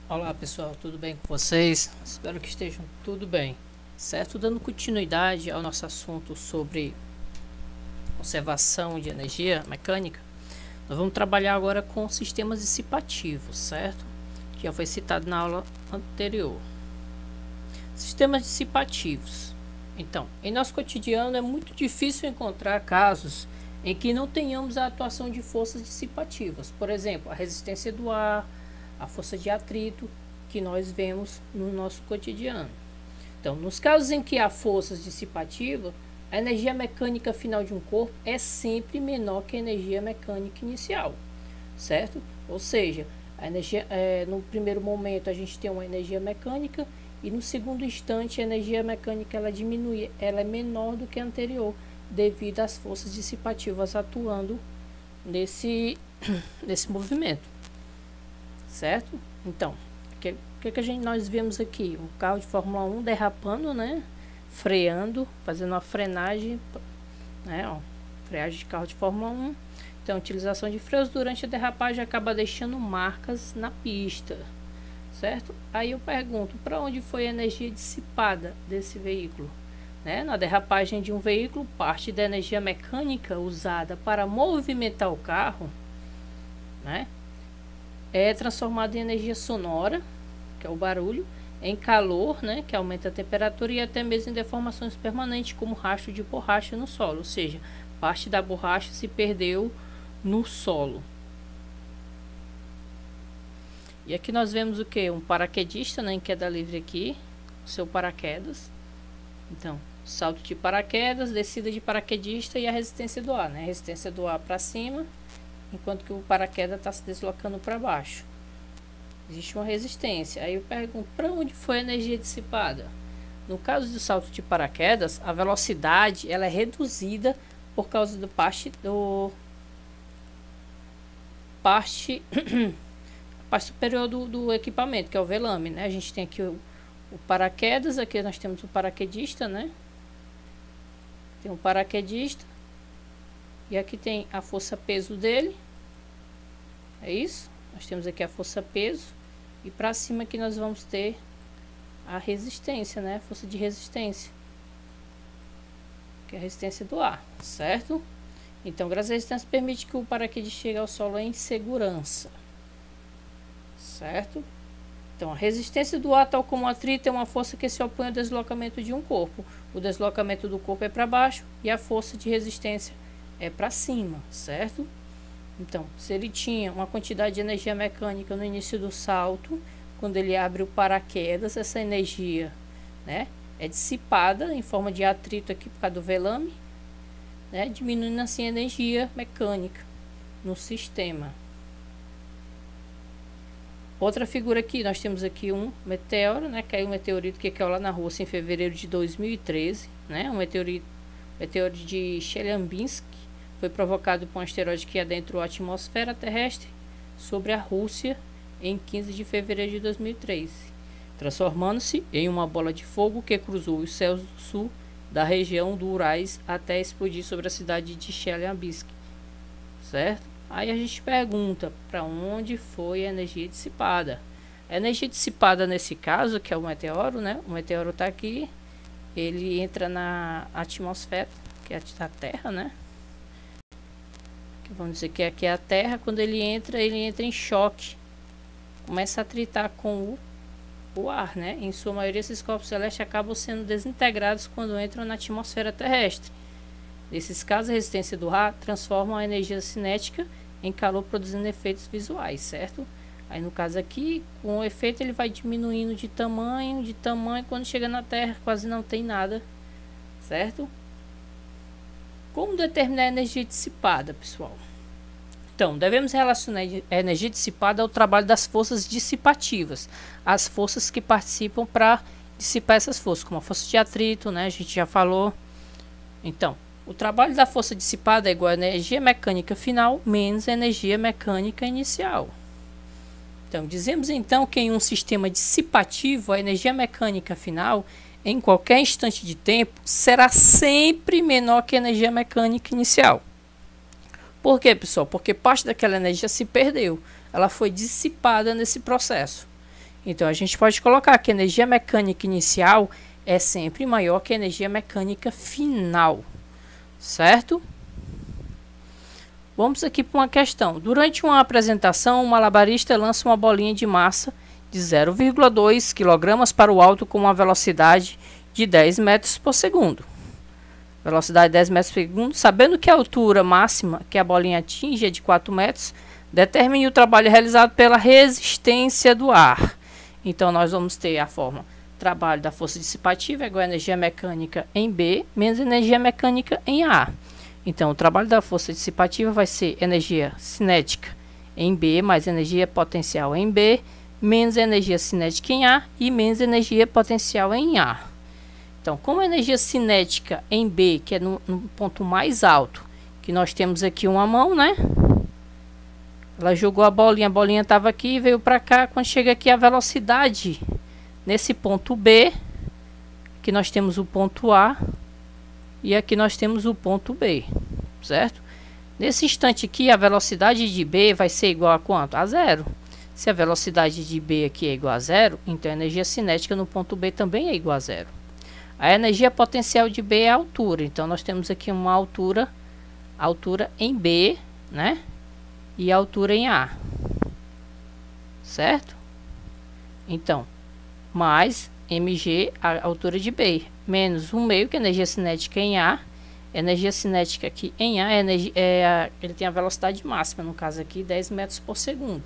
Olá pessoal, tudo bem com vocês? Espero que estejam tudo bem, certo? Dando continuidade ao nosso assunto sobre conservação de energia mecânica, nós vamos trabalhar agora com sistemas dissipativos, certo? Que já foi citado na aula anterior. Sistemas dissipativos. Então, em nosso cotidiano é muito difícil encontrar casos em que não tenhamos a atuação de forças dissipativas. Por exemplo, a resistência do ar, a força de atrito que nós vemos no nosso cotidiano. Então, nos casos em que há forças dissipativas, a energia mecânica final de um corpo é sempre menor que a energia mecânica inicial, certo? Ou seja, a energia, no primeiro momento a gente tem uma energia mecânica e no segundo instante a energia mecânica ela diminui, ela é menor do que a anterior, devido às forças dissipativas atuando nesse movimento, certo? Então, o que nós vemos aqui? Um carro de Fórmula 1 derrapando, né? Freando, fazendo uma frenagem, né? Ó, freagem de carro de Fórmula 1. Então, a utilização de freios durante a derrapagem acaba deixando marcas na pista, certo? Aí eu pergunto, para onde foi a energia dissipada desse veículo? Né? Na derrapagem de um veículo, parte da energia mecânica usada para movimentar o carro, né, é transformada em energia sonora, que é o barulho, em calor, né, que aumenta a temperatura, e até mesmo em deformações permanentes, como rastro de borracha no solo, ou seja, parte da borracha se perdeu no solo. E aqui nós vemos o que? Um paraquedista, né, em queda livre aqui, seu paraquedas. Então, salto de paraquedas, descida de paraquedista e a resistência do ar, né? A resistência do ar para cima, enquanto que o paraquedas está se deslocando para baixo. Existe uma resistência. Aí eu pergunto, para onde foi a energia dissipada? No caso do salto de paraquedas, a velocidade ela é reduzida por causa do parte superior do equipamento, que é o velame, né? A gente tem aqui o paraquedas, aqui nós temos o paraquedista, né? Tem um paraquedista e aqui tem a força peso dele. É isso? Nós temos aqui a força peso e para cima aqui nós vamos ter a resistência, né? Força de resistência, que é a resistência do ar, certo? Então, graças à resistência permite que o paraquedista chegue ao solo em segurança, certo? Então, a resistência do ar, tal como o atrito, é uma força que se opõe ao deslocamento de um corpo. O deslocamento do corpo é para baixo e a força de resistência é para cima, certo? Então, se ele tinha uma quantidade de energia mecânica no início do salto, quando ele abre o paraquedas, essa energia, né, é dissipada em forma de atrito aqui por causa do velame, né, diminuindo assim a energia mecânica no sistema. Outra figura aqui, nós temos aqui um meteoro, né? Caiu um meteorito que caiu lá na Rússia em fevereiro de 2013, né? Um meteoro de Chelyabinsk, foi provocado por um asteroide que adentrou a atmosfera terrestre sobre a Rússia em 15 de fevereiro de 2013, transformando-se em uma bola de fogo que cruzou os céus do sul da região do Urais até explodir sobre a cidade de Chelyabinsk, certo? Aí a gente pergunta, para onde foi a energia dissipada? A energia dissipada nesse caso, que é o meteoro, né? O meteoro está aqui, ele entra na atmosfera, que é a Terra, né? Que vamos dizer que aqui é a Terra. Quando ele entra em choque, começa a atritar com o ar, né? Em sua maioria, esses corpos celestes acabam sendo desintegrados quando entram na atmosfera terrestre. Nesses casos, a resistência do ar transforma a energia cinética em calor, produzindo efeitos visuais, certo? Aí no caso aqui, com o efeito ele vai diminuindo de tamanho, quando chega na Terra quase não tem nada, certo? Como determinar a energia dissipada, pessoal? Então, devemos relacionar a energia dissipada ao trabalho das forças dissipativas, as forças que participam para dissipar essas forças, como a força de atrito, né? A gente já falou. Então, o trabalho da força dissipada é igual a energia mecânica final menos a energia mecânica inicial. Então, dizemos então que em um sistema dissipativo, a energia mecânica final, em qualquer instante de tempo, será sempre menor que a energia mecânica inicial. Por quê, pessoal? Porque parte daquela energia se perdeu. Ela foi dissipada nesse processo. Então, a gente pode colocar que a energia mecânica inicial é sempre maior que a energia mecânica final, certo? Vamos aqui para uma questão. Durante uma apresentação, um malabarista lança uma bolinha de massa de 0,2 kg para o alto com uma velocidade de 10 metros por segundo. Velocidade de 10 metros por segundo. Sabendo que a altura máxima que a bolinha atinge é de 4 metros, determine o trabalho realizado pela resistência do ar. Então, nós vamos ter a forma trabalho da força dissipativa é igual a energia mecânica em B menos energia mecânica em A. Então, o trabalho da força dissipativa vai ser energia cinética em B mais energia potencial em B menos energia cinética em A e menos energia potencial em A. Então, como a energia cinética em B, que é no ponto mais alto, que nós temos aqui uma mão, né? Ela jogou a bolinha estava aqui e veio para cá. Quando chega aqui a velocidade, nesse ponto B, aqui nós temos o ponto A e aqui nós temos o ponto B, certo? Nesse instante aqui, a velocidade de B vai ser igual a quanto? A zero. Se a velocidade de B aqui é igual a zero, então a energia cinética no ponto B também é igual a zero. A energia potencial de B é a altura, então nós temos aqui uma altura em B, né? E a altura em A, certo? Então, mais mg, a altura de B, menos 1/2, que é a energia cinética em A. Energia cinética aqui em A, ele tem a velocidade máxima, no caso aqui, 10 metros por segundo.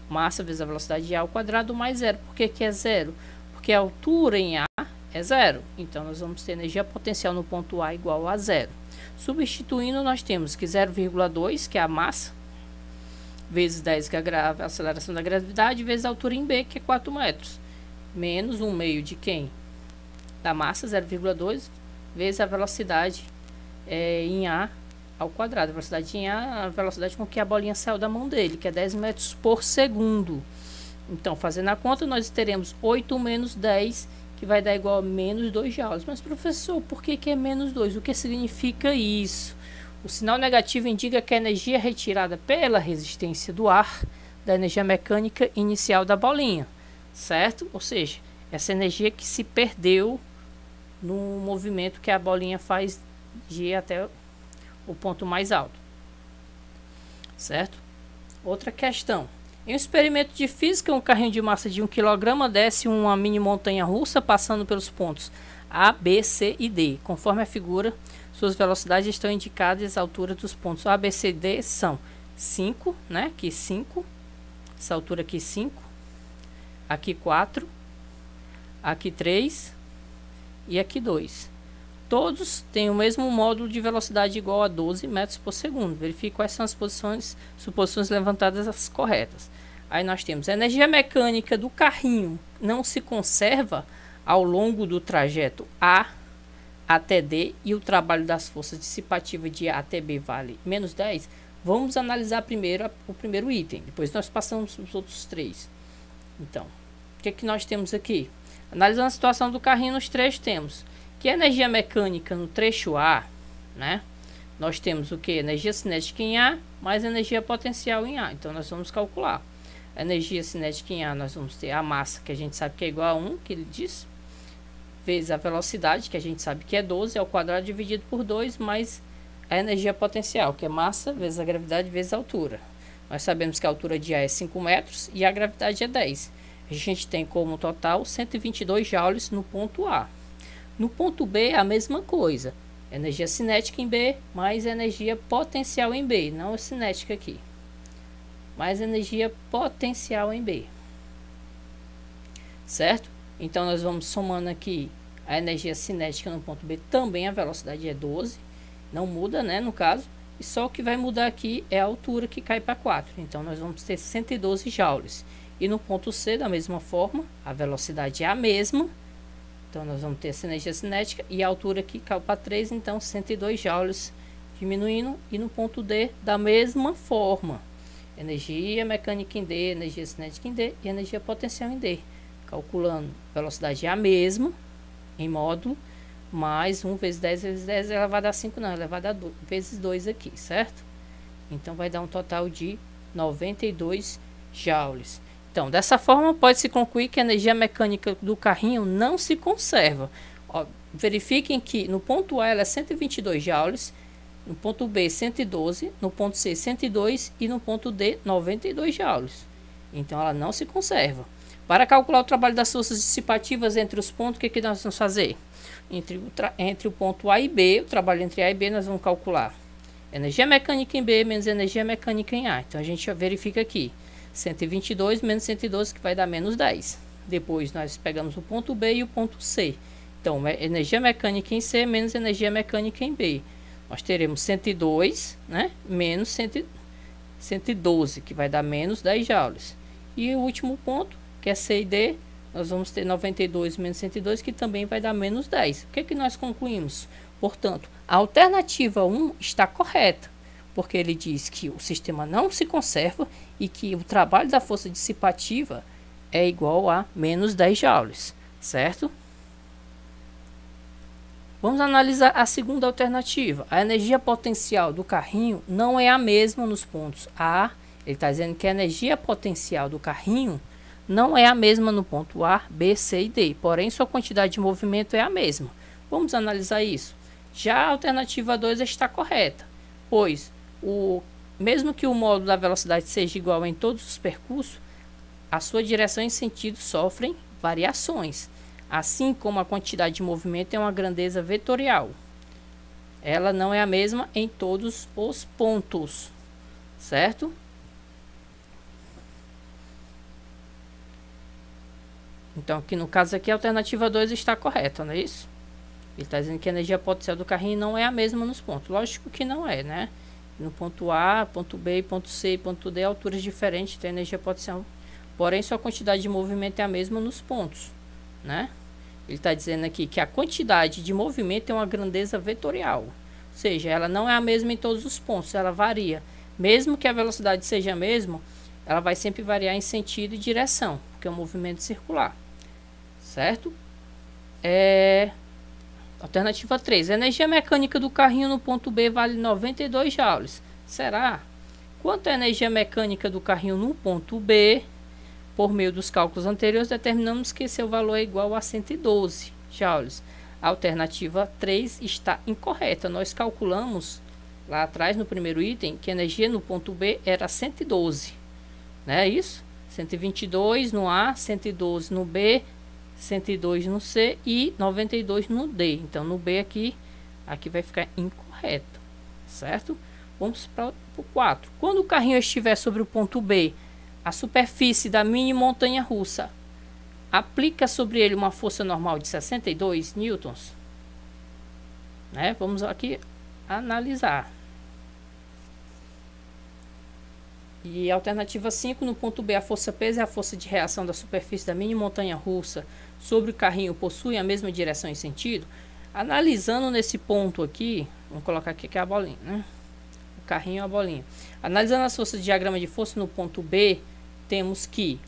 Massa vezes a velocidade de A ao quadrado mais zero. Por que é zero? Porque a altura em A é zero. Então, nós vamos ter energia potencial no ponto A igual a zero. Substituindo, nós temos que 0,2, que é a massa, vezes 10, que é a aceleração da gravidade, vezes a altura em B, que é 4 metros. Menos 1/2 de quem? Da massa, 0,2, vezes a velocidade em A ao quadrado. A velocidade em A, a velocidade com que a bolinha saiu da mão dele, que é 10 metros por segundo. Então, fazendo a conta, nós teremos 8 menos 10, que vai dar igual a menos 2 joules. Mas, professor, por que é menos 2? O que significa isso? O sinal negativo indica que a energia retirada pela resistência do ar da energia mecânica inicial da bolinha, certo? Ou seja, essa energia que se perdeu no movimento que a bolinha faz de ir até o ponto mais alto, certo? Outra questão. Em um experimento de física, um carrinho de massa de 1 kg desce uma mini montanha russa passando pelos pontos A, B, C e D. Conforme a figura, suas velocidades estão indicadas à altura dos pontos A, B, C e D são 5, né? Aqui 5, essa altura aqui 5, aqui 4, aqui 3 e aqui 2. Todos têm o mesmo módulo de velocidade igual a 12 metros por segundo. Verifique quais são as suposições levantadas as corretas. Aí nós temos a energia mecânica do carrinho não se conserva ao longo do trajeto A até D e o trabalho das forças dissipativas de A até B vale menos 10. Vamos analisar primeiro o primeiro item, depois nós passamos os outros três. Então, o que nós temos aqui? Analisando a situação do carrinho, nos três temos que a energia mecânica no trecho A, né? Nós temos o que? Energia cinética em A mais energia potencial em A. Então, nós vamos calcular. A energia cinética em A, nós vamos ter a massa, que a gente sabe que é igual a 1, que ele diz, vezes a velocidade, que a gente sabe que é 12 ao quadrado dividido por 2, mais a energia potencial, que é massa vezes a gravidade vezes a altura. Nós sabemos que a altura de A é 5 metros e a gravidade é 10. A gente tem como total 122 joules no ponto A. No ponto B, a mesma coisa. Energia cinética em B, mais energia potencial em B. Não é cinética aqui. Mais energia potencial em B. Certo? Então, nós vamos somando aqui a energia cinética no ponto B. Também a velocidade é 12. Não muda, né, no caso. E só o que vai mudar aqui é a altura, que cai para 4. Então, nós vamos ter 112 joules. E no ponto C, da mesma forma, a velocidade é a mesma. Então, nós vamos ter essa energia cinética e a altura aqui caiu para 3, então 102 joules diminuindo. E no ponto D, da mesma forma, energia mecânica em D, energia cinética em D e energia potencial em D. Calculando, a velocidade é a mesma, em módulo, mais 1 vezes 10 vezes 10 elevado a 5, não, elevado a 2, vezes 2 aqui, certo? Então, vai dar um total de 92 joules. Então, dessa forma, pode-se concluir que a energia mecânica do carrinho não se conserva. Ó, verifiquem que no ponto A ela é 122 joules, no ponto B 112, no ponto C 102 e no ponto D 92 joules. Então, ela não se conserva. Para calcular o trabalho das forças dissipativas entre os pontos, o que nós vamos fazer? Entre o ponto A e B, o trabalho entre A e B, nós vamos calcular energia mecânica em B menos energia mecânica em A. Então, a gente verifica aqui. 122 menos 112, que vai dar menos 10. Depois, nós pegamos o ponto B e o ponto C. Então, energia mecânica em C menos energia mecânica em B. Nós teremos 102, né? Menos 112, que vai dar menos 10 joules. E o último ponto, que é C e D, nós vamos ter 92 menos 102, que também vai dar menos 10. O que é que nós concluímos? Portanto, a alternativa 1 está correta, porque ele diz que o sistema não se conserva e que o trabalho da força dissipativa é igual a menos 10 joules, certo? Vamos analisar a segunda alternativa. A energia potencial do carrinho não é a mesma nos pontos A. Ele está dizendo que a energia potencial do carrinho não é a mesma no ponto A, B, C e D. Porém, sua quantidade de movimento é a mesma. Vamos analisar isso. Já a alternativa 2 está correta, pois mesmo que o módulo da velocidade seja igual em todos os percursos, a sua direção e sentido sofrem variações, assim como a quantidade de movimento é uma grandeza vetorial. Ela não é a mesma em todos os pontos, certo? Então, aqui no caso aqui, a alternativa 2 está correta, não é isso? Ele está dizendo que a energia potencial do carrinho não é a mesma nos pontos. Lógico que não é, né? No ponto A, ponto B, ponto C e ponto D, alturas diferentes tem energia potencial. Porém, sua quantidade de movimento é a mesma nos pontos, né? Ele está dizendo aqui que a quantidade de movimento é uma grandeza vetorial. Ou seja, ela não é a mesma em todos os pontos, ela varia. Mesmo que a velocidade seja a mesma, ela vai sempre variar em sentido e direção, porque é um movimento circular, certo? Alternativa 3. A energia mecânica do carrinho no ponto B vale 92 joules. Será? Quanto é a energia mecânica do carrinho no ponto B? Por meio dos cálculos anteriores, determinamos que seu valor é igual a 112 joules. A alternativa 3 está incorreta. Nós calculamos lá atrás, no primeiro item, que a energia no ponto B era 112. Não é isso? 122 no A, 112 no B, 102 no C e 92 no D. Então, no B aqui vai ficar incorreto, certo? Vamos para o 4. Quando o carrinho estiver sobre o ponto B, a superfície da mini montanha russa aplica sobre ele uma força normal de 62 newtons, né? Vamos aqui analisar. E a alternativa 5, no ponto B, a força peso e a força de reação da superfície da mini montanha russa sobre o carrinho possuem a mesma direção e sentido. Analisando nesse ponto aqui, vamos colocar aqui que é a bolinha, né? O carrinho é a bolinha. Analisando as forças de diagrama de força no ponto B, temos que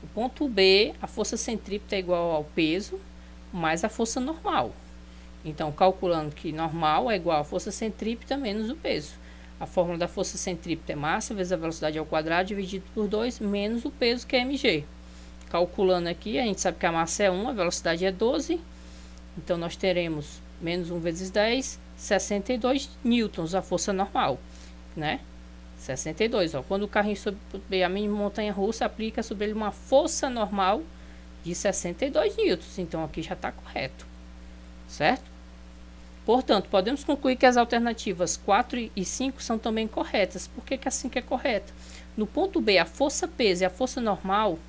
o ponto B, a força centrípeta é igual ao peso mais a força normal. Então, calculando que normal é igual a força centrípeta menos o peso. A fórmula da força centrípeta é massa vezes a velocidade ao quadrado dividido por 2 menos o peso, que é mg. Calculando aqui, a gente sabe que a massa é 1, a velocidade é 12. Então, nós teremos menos 1 vezes 10, 62 newtons, a força normal, né? 62, ó. Quando o carrinho sobe a mini montanha russa, aplica sobre ele uma força normal de 62 newtons. Então, aqui já está correto, certo? Portanto, podemos concluir que as alternativas 4 e 5 são também corretas. Por que a 5 é correta? No ponto B, a força peso e a força normal,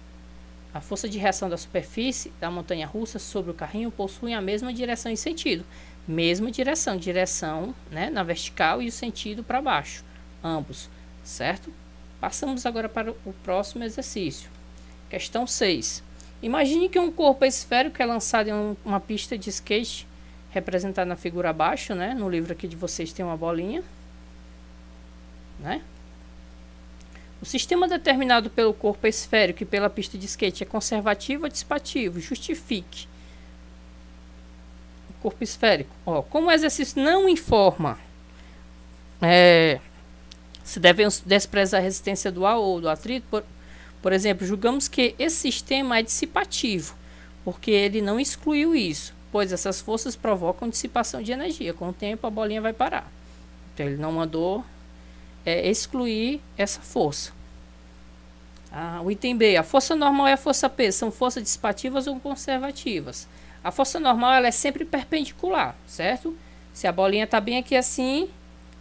a força de reação da superfície da montanha russa sobre o carrinho possuem a mesma direção e sentido. Mesma direção, né, na vertical e o sentido para baixo, ambos, certo? Passamos agora para o próximo exercício. Questão 6. Imagine que um corpo esférico é lançado em uma pista de skate, representada na figura abaixo, né? No livro aqui de vocês tem uma bolinha, né? O sistema determinado pelo corpo esférico e pela pista de skate é conservativo ou dissipativo? Justifique. O corpo esférico. Ó, como o exercício não informa se deve desprezar a resistência do ar ou do atrito, Por exemplo, julgamos que esse sistema é dissipativo, porque ele não excluiu isso, pois essas forças provocam dissipação de energia. Com o tempo, a bolinha vai parar. Então, ele não mandou excluir essa força. O item B, a força normal e a força P são forças dissipativas ou conservativas. A força normal ela é sempre perpendicular, certo? Se a bolinha está bem aqui assim,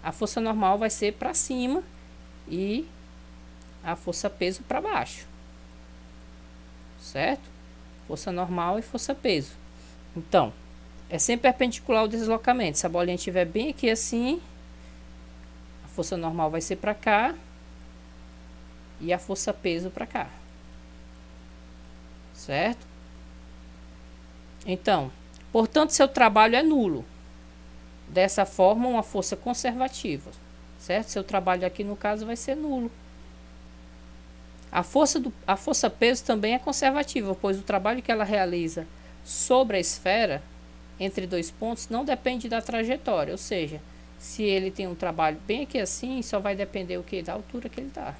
a força normal vai ser para cima e a força peso para baixo, certo? Força normal e força peso. Então, é sempre perpendicular o deslocamento. Se a bolinha estiver bem aqui assim, a força normal vai ser para cá e a força peso para cá, certo? Então, portanto, seu trabalho é nulo. Dessa forma, uma força conservativa, certo? Seu trabalho aqui no caso vai ser nulo. A força peso também é conservativa, pois o trabalho que ela realiza sobre a esfera entre dois pontos não depende da trajetória, ou seja, se ele tem um trabalho bem aqui assim, só vai depender o que? Da altura que ele está.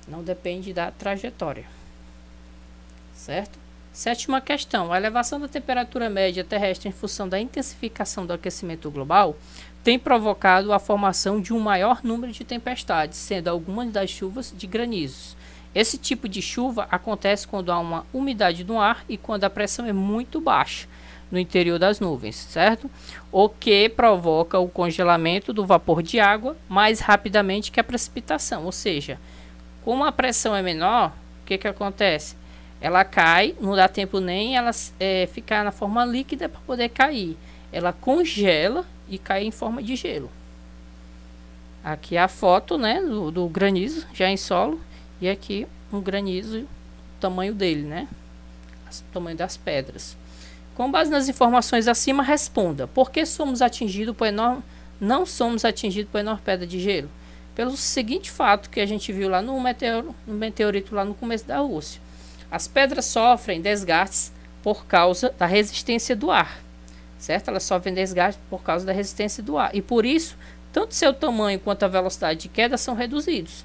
Não depende da trajetória, certo? Sétima questão. A elevação da temperatura média terrestre em função da intensificação do aquecimento global tem provocado a formação de um maior número de tempestades, sendo algumas das chuvas de granizos. Esse tipo de chuva acontece quando há uma umidade no ar e quando a pressão é muito baixa no interior das nuvens, certo? O que provoca o congelamento do vapor de água mais rapidamente que a precipitação, ou seja, como a pressão é menor, o que acontece? Ela cai, não dá tempo nem ela ficar na forma líquida para poder cair. Ela congela e cai em forma de gelo. Aqui a foto, né, do granizo já em solo. E aqui um granizo, o tamanho dele, né? O tamanho das pedras. Com base nas informações acima, responda. Por que não somos atingidos por enorme pedra de gelo? Pelo seguinte fato que a gente viu lá no meteorito lá no começo da Rússia. As pedras sofrem desgastes por causa da resistência do ar, certo? Elas sofrem desgaste por causa da resistência do ar. E por isso, tanto seu tamanho quanto a velocidade de queda são reduzidos.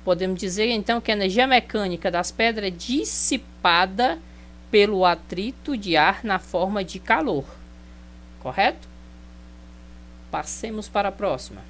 Podemos dizer, então, que a energia mecânica das pedras é dissipada pelo atrito de ar na forma de calor. Correto? Passemos para a próxima.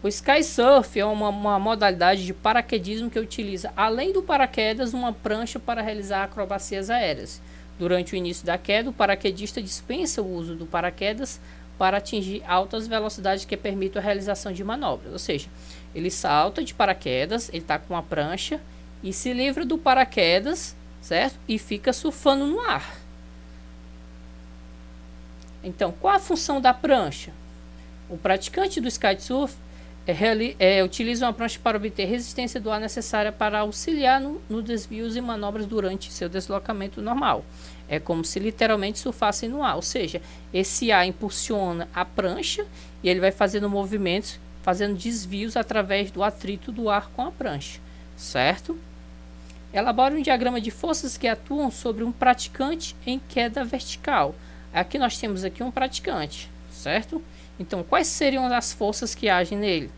O Sky Surf é uma modalidade de paraquedismo que utiliza, além do paraquedas, uma prancha para realizar acrobacias aéreas. Durante o início da queda, o paraquedista dispensa o uso do paraquedas para atingir altas velocidades que permitem a realização de manobras. Ou seja, ele salta de paraquedas, ele está com uma prancha e se livra do paraquedas, certo? E fica surfando no ar. Então, qual a função da prancha? O praticante do Sky Surf utiliza uma prancha para obter resistência do ar necessária para auxiliar no desvios e manobras durante seu deslocamento normal. É como se literalmente surfasse no ar, ou seja, esse ar impulsiona a prancha e ele vai fazendo movimentos, fazendo desvios através do atrito do ar com a prancha, certo? Elabora um diagrama de forças que atuam sobre um praticante em queda vertical. Aqui nós temos aqui um praticante, certo? Então, quais seriam as forças que agem nele?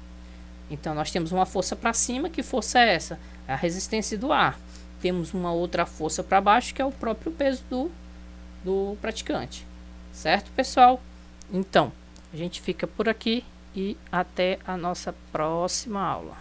Então, nós temos uma força para cima, que força é essa? É a resistência do ar. Temos uma outra força para baixo, que é o próprio peso do praticante. Certo, pessoal? Então, a gente fica por aqui e até a nossa próxima aula.